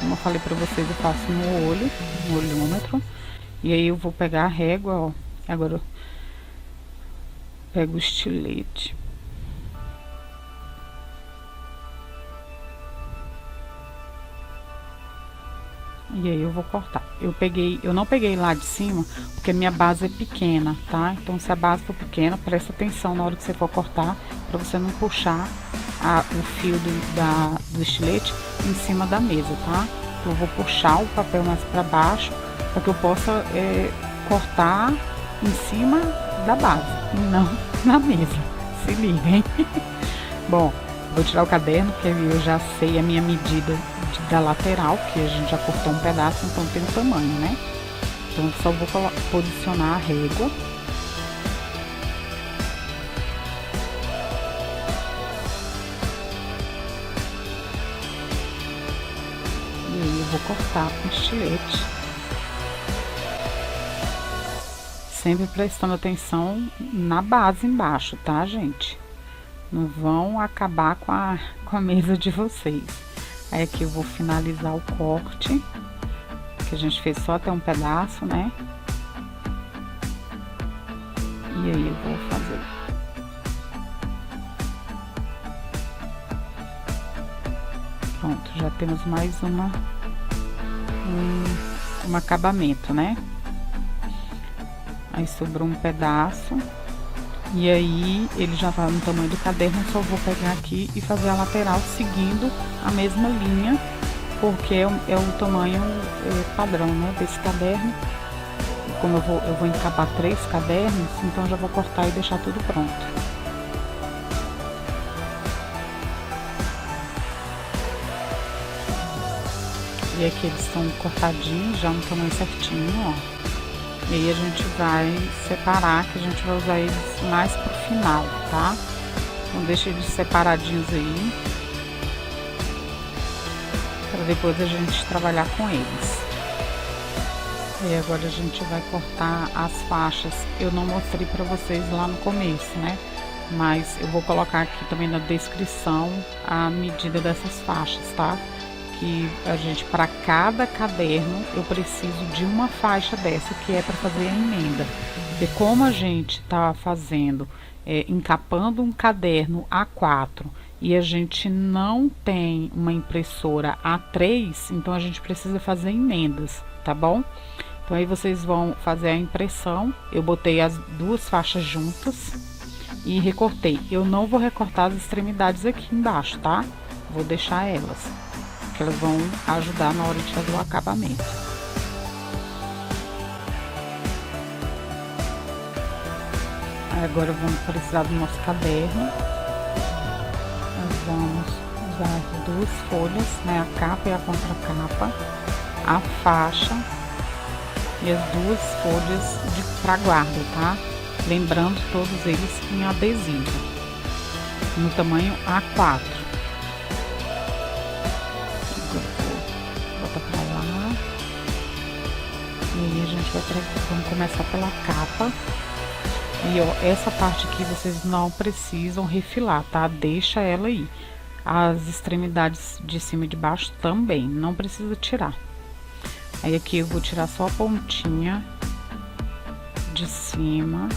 Como eu falei pra vocês, eu faço no olho, no olhômetro. E aí eu vou pegar a régua, ó. Agora eu pego o estilete. E aí eu vou cortar. Eu não peguei lá de cima, porque minha base é pequena, tá? Então se a base for pequena, presta atenção na hora que você for cortar, pra você não puxar o fio do estilete em cima da mesa, tá? Então eu vou puxar o papel mais pra baixo, para que eu possa cortar em cima da base, e não na mesa. Se liguem. Bom, vou tirar o caderno, que eu já sei a minha medida da lateral, que a gente já cortou um pedaço, então tem o tamanho, né? Então eu só vou posicionar a régua. E aí eu vou cortar com estilete. Sempre prestando atenção na base embaixo, tá, gente? Não vão acabar com a mesa de vocês. Aí aqui eu vou finalizar o corte, que a gente fez só até um pedaço, né? E aí eu vou fazer. Pronto, já temos mais um acabamento, né? Aí sobrou um pedaço. E aí, ele já tá no tamanho do caderno, eu só vou pegar aqui e fazer a lateral seguindo a mesma linha, porque é o tamanho padrão, né, desse caderno. Como eu vou encabar 3 cadernos, então eu já vou cortar e deixar tudo pronto. E aqui eles estão cortadinhos, já no tamanho certinho, ó. E aí a gente vai separar, que a gente vai usar eles mais pro final, tá? Então deixa eles separadinhos aí, para depois a gente trabalhar com eles. E agora a gente vai cortar as faixas. Eu não mostrei pra vocês lá no começo, né? Mas eu vou colocar aqui também na descrição a medida dessas faixas, tá? Que a gente, para cada caderno, eu preciso de uma faixa dessa, que é para fazer a emenda. E como a gente tá fazendo, encapando um caderno A4 e a gente não tem uma impressora A3, então a gente precisa fazer emendas, tá bom? Então aí vocês vão fazer a impressão. Eu botei as 2 faixas juntas e recortei. Eu não vou recortar as extremidades aqui embaixo, tá? Vou deixar elas, que elas vão ajudar na hora de fazer o acabamento. Agora vamos precisar do nosso caderno. Nós vamos usar as 2 folhas, né, a capa e a contracapa, a faixa e as 2 folhas para guarda, tá? Lembrando todos eles em adesivo, no tamanho A4. E aí a gente vamos começar pela capa. E ó, essa parte aqui vocês não precisam refilar, tá? Deixa ela aí. As extremidades de cima e de baixo também, não precisa tirar. Aí aqui eu vou tirar só a pontinha de cima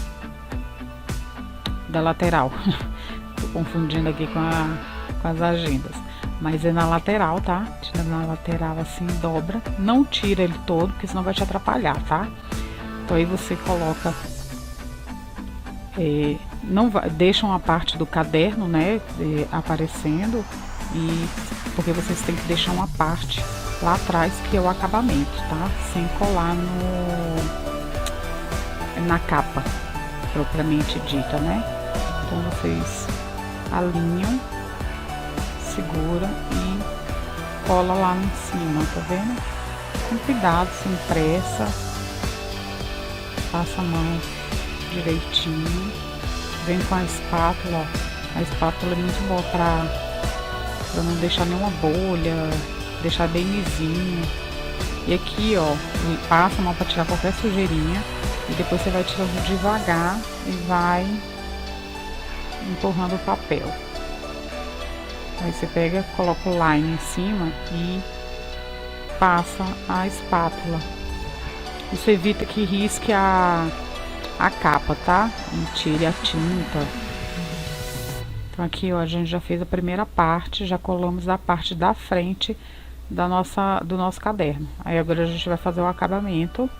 da lateral. Tô confundindo aqui com as agendas. Mas é na lateral, tá? Tira na lateral assim, dobra. Não tira ele todo, porque senão vai te atrapalhar, tá? Então aí você coloca... deixa uma parte do caderno, né? Aparecendo. Porque vocês têm que deixar uma parte lá atrás, que é o acabamento, tá? Sem colar na capa, propriamente dita, né? Então vocês alinham, segura e cola lá em cima, tá vendo? Com cuidado, sem pressa. Passa a mão direitinho. Vem com a espátula, ó. A espátula é muito boa pra não deixar nenhuma bolha, deixar bem lisinho. E aqui, ó, passa a mão pra tirar qualquer sujeirinha. E depois você vai tirando devagar e vai empurrando o papel. Aí você pega, coloca o line em cima e passa a espátula. Isso evita que risque a capa, tá? E tire a tinta. Então aqui, ó, a gente já fez a primeira parte, já colamos a parte da frente do nosso caderno. Aí agora a gente vai fazer o acabamento.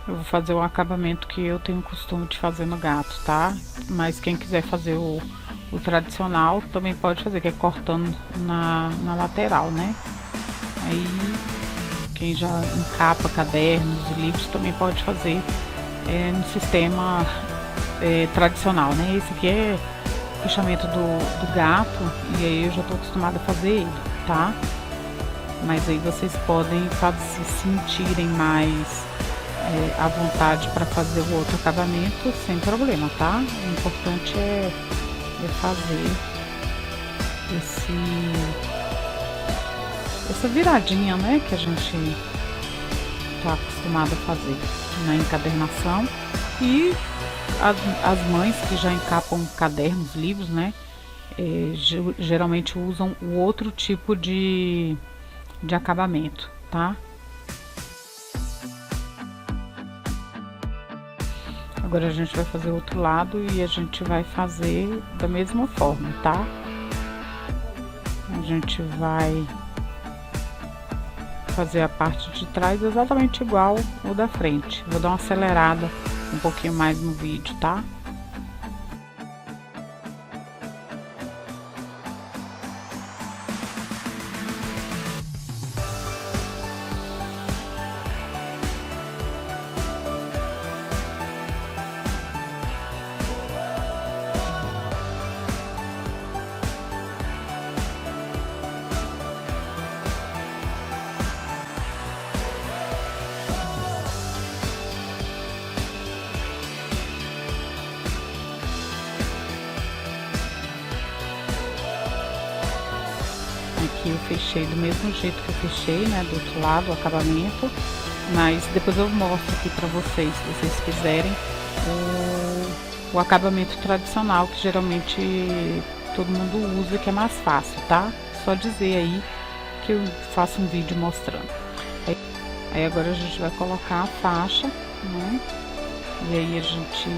Eu vou fazer o acabamento que eu tenho costume de fazer no gato, tá? Mas quem quiser fazer o tradicional também pode fazer, que é cortando na lateral, né? Aí quem já encapa cadernos e livros também pode fazer no sistema tradicional, né? Esse aqui é o fechamento do gato, e aí eu já tô acostumada a fazer ele, tá? Mas aí vocês podem se sentirem mais à vontade para fazer o outro acabamento sem problema, tá? O importante é fazer essa viradinha, né, que a gente tá acostumado a fazer na encadernação. E as mães que já encapam cadernos, livros, né, geralmente usam o outro tipo de acabamento, tá? Agora a gente vai fazer o outro lado e a gente vai fazer da mesma forma, tá? A gente vai fazer a parte de trás exatamente igual o da frente. Vou dar uma acelerada um pouquinho mais no vídeo, tá? Aqui eu fechei do mesmo jeito que eu fechei, né, do outro lado, o acabamento, mas depois eu mostro aqui pra vocês, se vocês quiserem, o acabamento tradicional, que geralmente todo mundo usa, que é mais fácil, tá? Só dizer aí que eu faço um vídeo mostrando. Aí agora a gente vai colocar a faixa, né, e aí a gente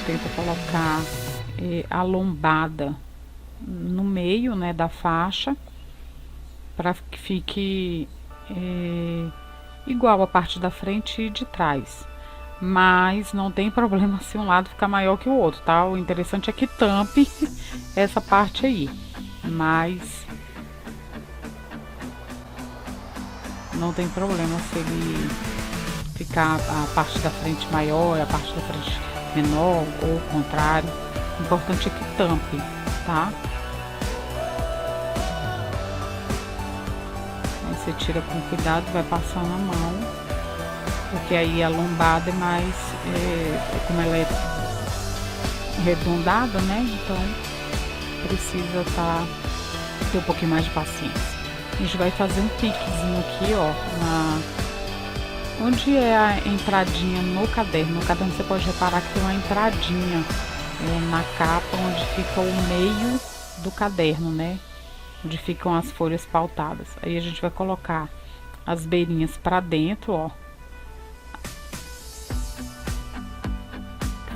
tenta colocar a lombada no meio, né, da faixa, para que fique igual a parte da frente e de trás, mas não tem problema se um lado ficar maior que o outro, tá? O interessante é que tampe essa parte aí, mas não tem problema se ele ficar a parte da frente maior e a parte da frente menor, ou o contrário. O importante é que tampe, tá? Aí você tira com cuidado, vai passando a mão, porque aí a lombada é mais, como ela é arredondada, né? Então precisa ter um pouquinho mais de paciência. A gente vai fazer um piquezinho aqui, ó, onde é a entradinha no caderno. No caderno você pode reparar que tem uma entradinha na capa, onde fica o meio do caderno, né? Onde ficam as folhas pautadas. Aí a gente vai colocar as beirinhas para dentro, ó.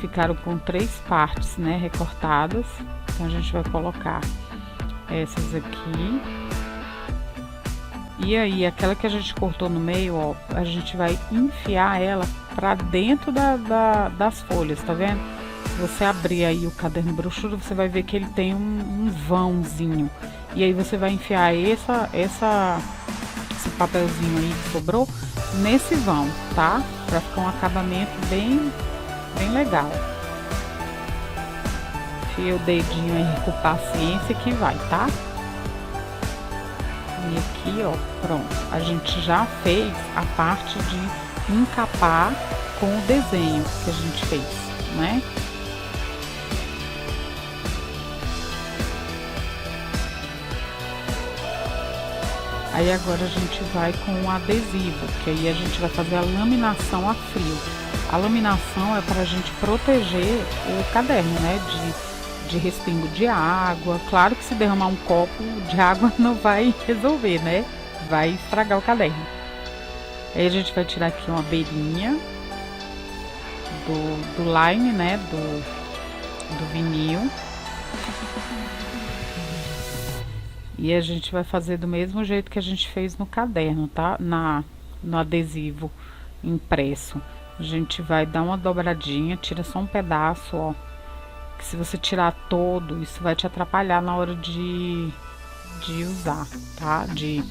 Ficaram com 3 partes, né, recortadas. Então a gente vai colocar essas aqui. E aí, aquela que a gente cortou no meio, ó, a gente vai enfiar ela para dentro das folhas, tá vendo? Se você abrir aí o caderno brochura, você vai ver que ele tem um vãozinho. E aí você vai enfiar esse papelzinho aí que sobrou nesse vão, tá? Pra ficar um acabamento bem legal. Enfia o dedinho aí com paciência que vai, tá? E aqui, ó, pronto. A gente já fez a parte de encapar com o desenho que a gente fez, né? Aí agora a gente vai com o adesivo, que aí a gente vai fazer a laminação a frio. A laminação é para a gente proteger o caderno, né, de respingo de água. Claro que se derramar um copo de água não vai resolver, né? Vai estragar o caderno. Aí a gente vai tirar aqui uma beirinha do line, né? Do vinil. E a gente vai fazer do mesmo jeito que a gente fez no caderno, tá? No adesivo impresso. A gente vai dar uma dobradinha, tira só um pedaço, ó. Que se você tirar todo, isso vai te atrapalhar na hora de usar, tá? De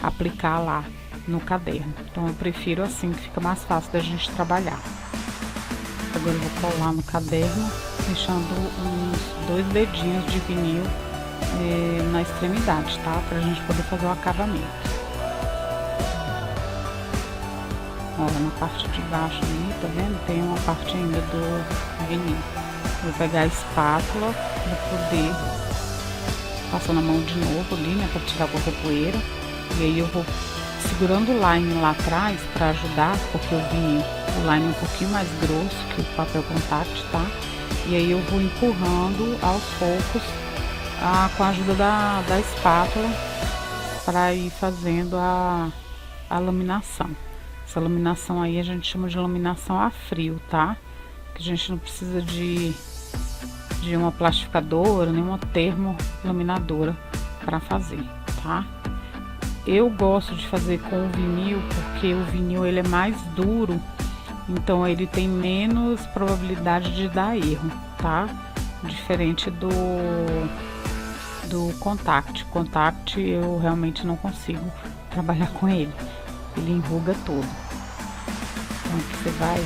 aplicar lá no caderno. Então eu prefiro assim, que fica mais fácil da gente trabalhar. Agora eu vou colar no caderno, deixando uns 2 dedinhos de vinil na extremidade, tá? Pra gente poder fazer o acabamento. Olha, na parte de baixo ali, tá vendo? Tem uma parte ainda do vinil. Vou pegar a espátula para poder passar na mão de novo ali, né? Pra tirar qualquer poeira. E aí eu vou segurando o line lá atrás para ajudar, porque o line é um pouquinho mais grosso que o papel contact, tá? E aí eu vou empurrando aos poucos com a ajuda da espátula para ir fazendo a laminação. Essa laminação aí a gente chama de laminação a frio, tá? Que a gente não precisa de uma plastificadora, nem uma termolaminadora para fazer, tá? Eu gosto de fazer com o vinil, porque o vinil ele é mais duro, então ele tem menos probabilidade de dar erro, tá? Diferente do contact. Contact eu realmente não consigo trabalhar com ele. Ele enruga todo. Então aqui você vai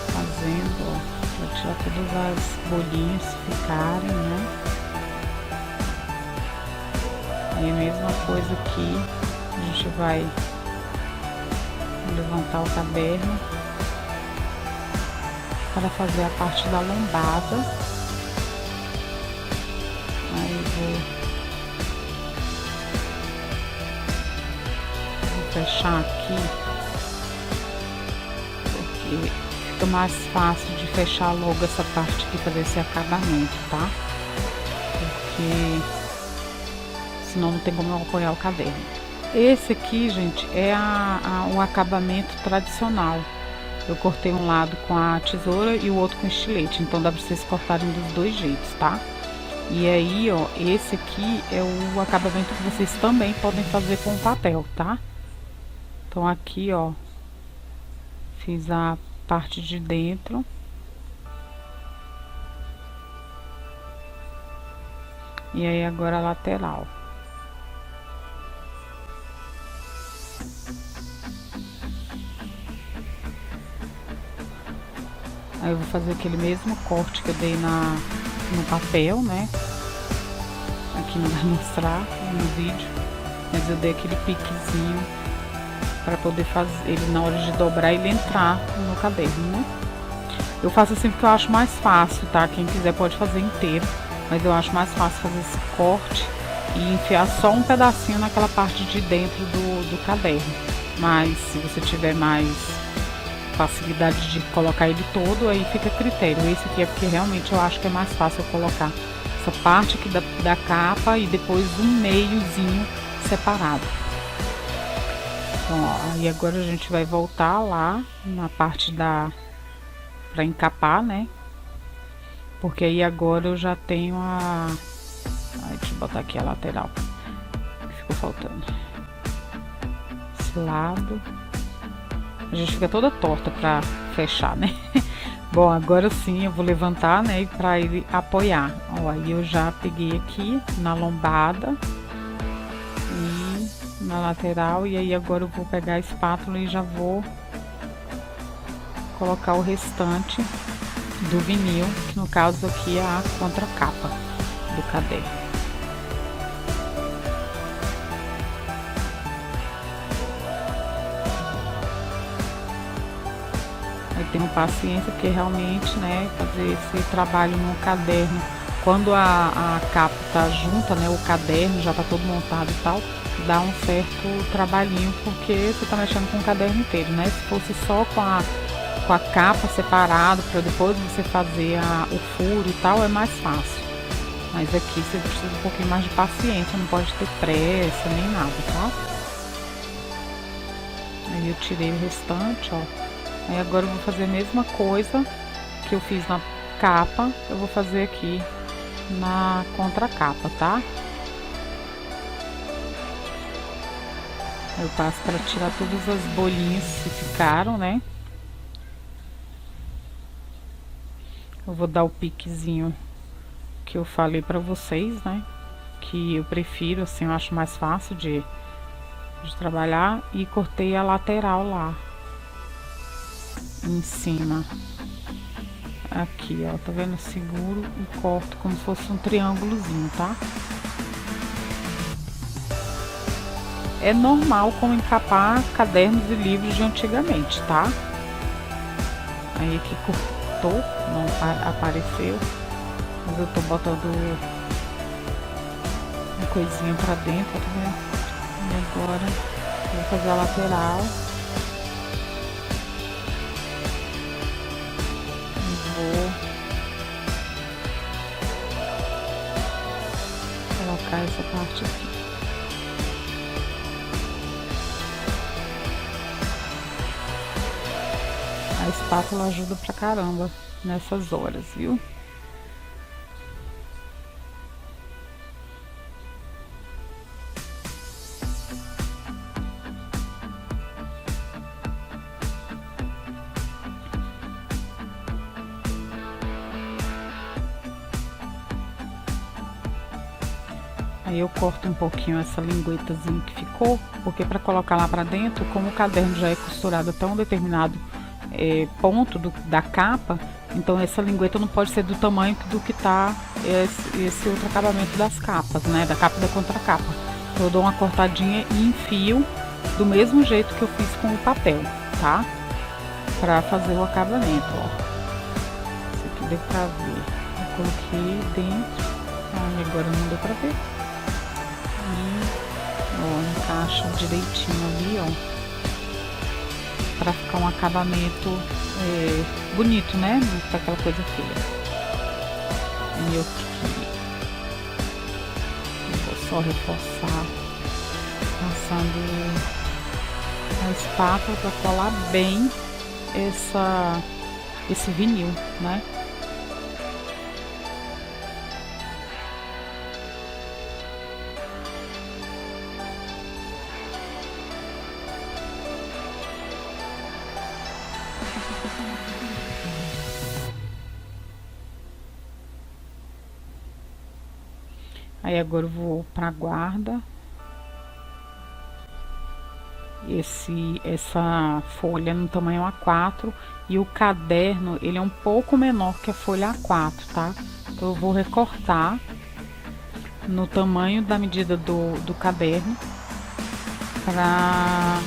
fazendo, ó, para tirar todas as bolinhas que ficarem, né? E a mesma coisa aqui, a gente vai levantar o caderno para fazer a parte da lombada. Aí vou fechar aqui, porque fica mais fácil de fechar logo essa parte aqui para esse acabamento, tá? Porque senão não tem como eu apoiar o caderno. Esse aqui, gente, é o acabamento tradicional. Eu cortei um lado com a tesoura e o outro com estilete, então dá pra vocês cortarem dos dois jeitos, tá? E aí, ó, esse aqui é o acabamento que vocês também podem fazer com o papel, tá? Então aqui, ó, fiz a parte de dentro. E aí agora a lateral. Aí eu vou fazer aquele mesmo corte que eu dei no papel, né? Aqui não vai mostrar no vídeo, mas eu dei aquele piquezinho para poder fazer ele na hora de dobrar ele entrar no caderno, né? Eu faço assim porque eu acho mais fácil, tá? Quem quiser pode fazer inteiro, mas eu acho mais fácil fazer esse corte e enfiar só um pedacinho naquela parte de dentro do caderno. Mas se você tiver mais facilidade de colocar ele todo, aí fica a critério. Esse aqui é porque realmente eu acho que é mais fácil eu colocar essa parte aqui da capa e depois um meiozinho separado. Então, ó, aí agora a gente vai voltar lá na parte para encapar, né? Porque aí agora eu já tenho Aí, deixa eu botar aqui a lateral que ficou faltando. Esse lado. A gente fica toda torta pra fechar, né? Bom, agora sim eu vou levantar, né? Pra ele apoiar. Ó, aí eu já peguei aqui na lombada e na lateral. E aí agora eu vou pegar a espátula e já vou colocar o restante do vinil, que no caso aqui é a contracapa do caderno. Tenho paciência, porque realmente, né, fazer esse trabalho no caderno, quando a capa tá junta, né, o caderno já tá todo montado e tal, dá um certo trabalhinho, porque você tá mexendo com o caderno inteiro, né? Se fosse só com com a capa separado para depois você fazer o furo e tal, é mais fácil. Mas aqui você precisa um pouquinho mais de paciência, não pode ter pressa nem nada, tá? Aí eu tirei o restante, ó. Aí agora eu vou fazer a mesma coisa que eu fiz na capa, eu vou fazer aqui na contracapa, tá? Eu passo para tirar todas as bolinhas que ficaram, né? Eu vou dar o piquezinho que eu falei pra vocês, né? Que eu prefiro, assim, eu acho mais fácil de trabalhar. E cortei a lateral lá em cima. Aqui, ó, tá vendo? Seguro e corto como se fosse um triângulozinho, tá? É normal como encapar cadernos e livros de antigamente, tá? Aí aqui cortou, não apareceu. Mas eu tô botando uma coisinha pra dentro, tá vendo? E agora eu vou fazer a lateral. E vou colocar essa parte aqui. A espátula ajuda pra caramba nessas horas, viu? Aí eu corto um pouquinho essa linguetazinha que ficou, porque para colocar lá pra dentro, como o caderno já é costurado até um determinado ponto da capa, então essa lingueta não pode ser do tamanho do que tá esse outro acabamento das capas, né, da capa e da contracapa. Então eu dou uma cortadinha e enfio do mesmo jeito que eu fiz com o papel, tá? Pra fazer o acabamento, ó. Isso aqui deu pra ver. Eu coloquei dentro, e agora não deu pra ver. Ó, encaixa direitinho ali, ó, pra ficar um acabamento bonito, né? Não ficar aquela coisa feia. E eu vou só reforçar passando a espátula para colar bem esse vinil, né? Aí agora eu vou para a guarda. Essa folha no tamanho A4 e o caderno ele é um pouco menor que a folha A4, tá? Então eu vou recortar no tamanho da medida do caderno para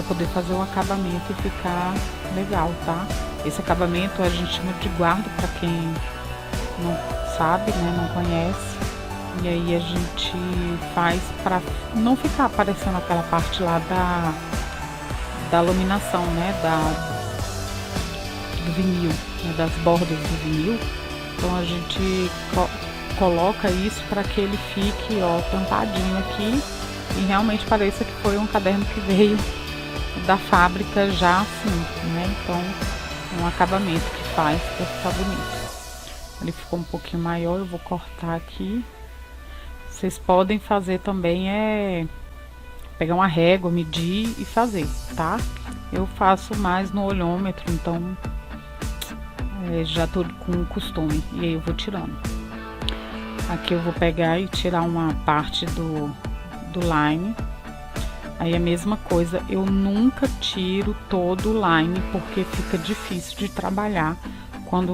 poder fazer o acabamento e ficar legal, tá? Esse acabamento a gente chama de guarda para quem não sabe, né, não conhece. E aí a gente faz para não ficar aparecendo aquela parte lá da laminação, né, do vinil, né, das bordas do vinil. Então a gente coloca isso para que ele fique, ó, tampadinho aqui e realmente pareça que foi um caderno que veio da fábrica já assim, né? Então é um acabamento que faz para ficar bonito. Ele ficou um pouquinho maior, eu vou cortar aqui. Vocês podem fazer também pegar uma régua, medir e fazer, tá? Eu faço mais no olhômetro, então já tô com o costume. E aí eu vou tirando. Aqui eu vou pegar e tirar uma parte do line. Aí a mesma coisa, eu nunca tiro todo o line porque fica difícil de trabalhar quando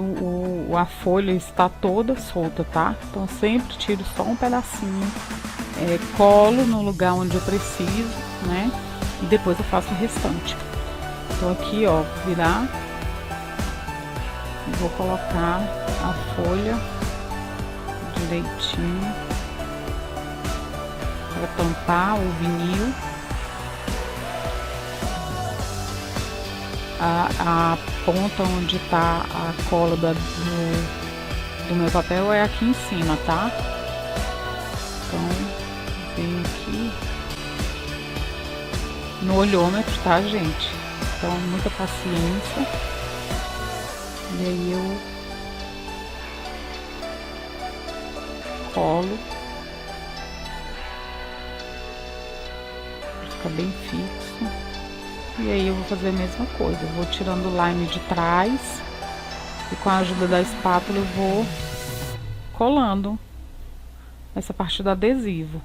a folha está toda solta, tá? Então sempre tiro só um pedacinho, colo no lugar onde eu preciso, né? E depois eu faço o restante. Então aqui, ó, virar e vou colocar a folha direitinho para tampar o vinil. a ponta onde tá a cola do meu papel é aqui em cima, tá? Então, vem aqui no olhômetro, tá, gente? Então, muita paciência. E aí eu colo. Fica bem fixo. E aí eu vou fazer a mesma coisa. Eu vou tirando o lime de trás. E com a ajuda da espátula eu vou colando essa parte do adesivo.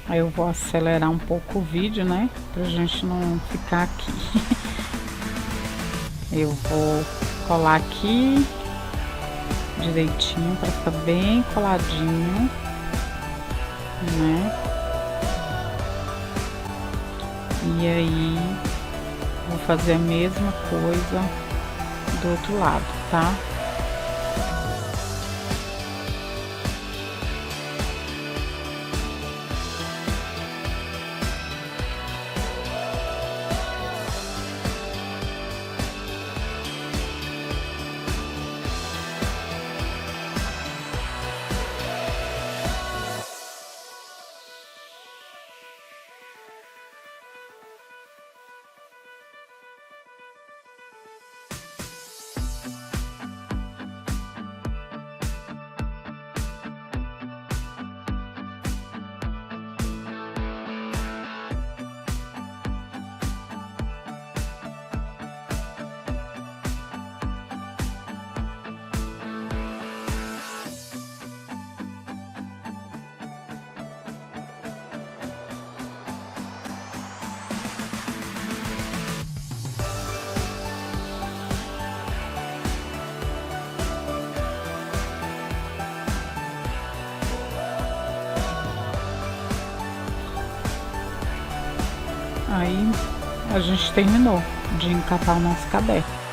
Aí eu vou acelerar um pouco o vídeo, né? Pra gente não ficar aqui. Eu vou colar aqui direitinho para ficar bem coladinho, né? E aí vou fazer a mesma coisa do outro lado, tá? Aí a gente terminou de encapar o nosso caderno.